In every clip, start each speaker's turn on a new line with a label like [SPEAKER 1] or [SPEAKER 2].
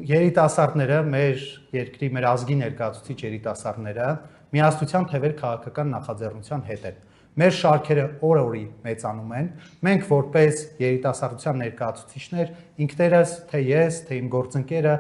[SPEAKER 1] երիտասարդները, մեր երկրի, մեր ազգի ներկայացուցիչ երիտասարդները միասնության թևեր քաղաքական նախաձեռնության հետ են։ Մեր շարքերը օր-օրի մեծանում են, մենք որպես երիտասարդության ներկայացուցիչներ, ինքներս, թե ես, թե իմ գործընկերը,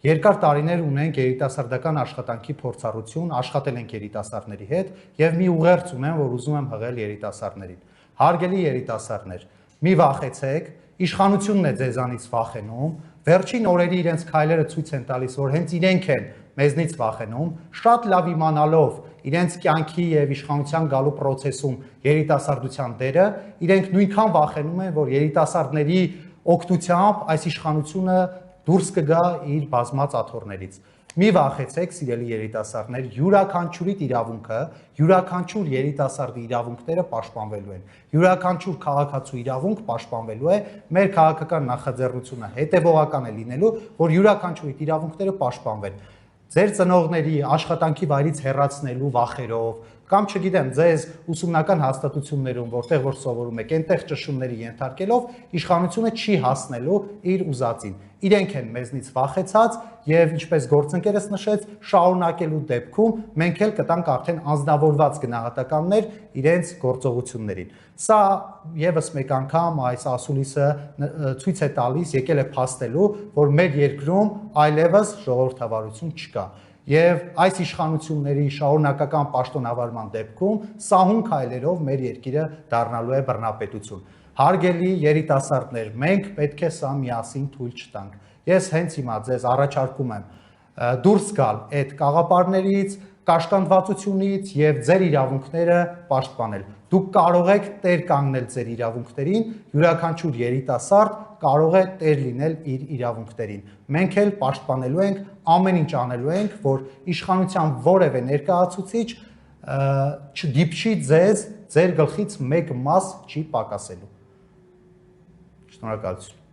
[SPEAKER 1] երկար տարիներ ունենք երիտասարդական աշխատանքի փորձառություն, աշխատել ենք երիտասարդների հետ եւ մի ուղերձ ունեմ, որ ուզում եմ հղել երիտասարդներին։ Հարգելի երիտասարդներ, մի վախեցեք, իշխանությունն է ձեզանից վախենում, վերջին օրերի իրենց քայլերը ցույց են տալիս, որ հենց իրենք են մեզնից վախենում, շատ լավ իմանալով իրենց կյանքի եւ իշխանության գալու process-ում երիտասարդության դերը, իրենք նույնքան վախենում են, որ երիտասարդների օգնությամբ այս իշխանությունը դուրս կգա իր բազմած աթոռներից։ Մի վախեցեք, սիրելի երիտասարդներ, յուրաքանչյուրիդ իրավունքը, յուրաքանչյուր երիտասարդի իրավունքները պաշտպանվելու են։ Յուրաքանչյուր քաղաքացու իրավունք պաշտպանվելու է, մեր քաղաքական նախաձեռնությունը հետևողական է լինելու, որ յուրաքանչյուրիդ իրավունքները պաշտպանվեն։ Ձեր ծնողների աշխատանքի վայրից հեռացնելու վախերով, կամ չգիտեմ, ձեզ ուսումնական հաստատություններում, որտեղ որ սովորում եք, այնտեղ ճշումների ենթարկելով, իշխանությունը չի հասնելու իր ուզածին։ Իրենք են մեզնից վախեցած եւ ինչպես գործընկերս նշեց, շարունակելու դեպքում մենք էլ կտանք արդեն անձնավորված գնահատականներ իրենց գործողություններին։ Սա եւս մեկ անգամ այս ասուլիսը ցույց է տալիս, եկել է փաստելու, որ մեր երկրում այլևս ժողովրդավարություն չկա։ Եվ այս իշխանությունների շարունակական պաշտոնավարման դեպքում սահուն քայլերով մեր երկիրը դառնալու է բռնապետություն։ Հարգելի երիտասարդներ, մենք պետք է սա միասին թույլ չտանք։ Ես հենց հիմա ձեզ առաջարկում եմ դուրս գալ այդ կաղապարներից, կաշկանդվածությունից եւ ձեր իրավունքները պաշտպանել։ Դուք կարող եք տեր կանգնել ձեր իրավունքներին, յուրաքանչյուր երիտասարդ կարող է տեր լինել իր իրավունքներին։ Մենք էլ պաշտպանելու ենք, ամեն ինչ անելու ենք, որ իշխանության որևէ ներկայացուցիչ չդիպչի ձեզ, ձեր գլխից մեկ մաս չի պակասելու։ Շնորհակալություն։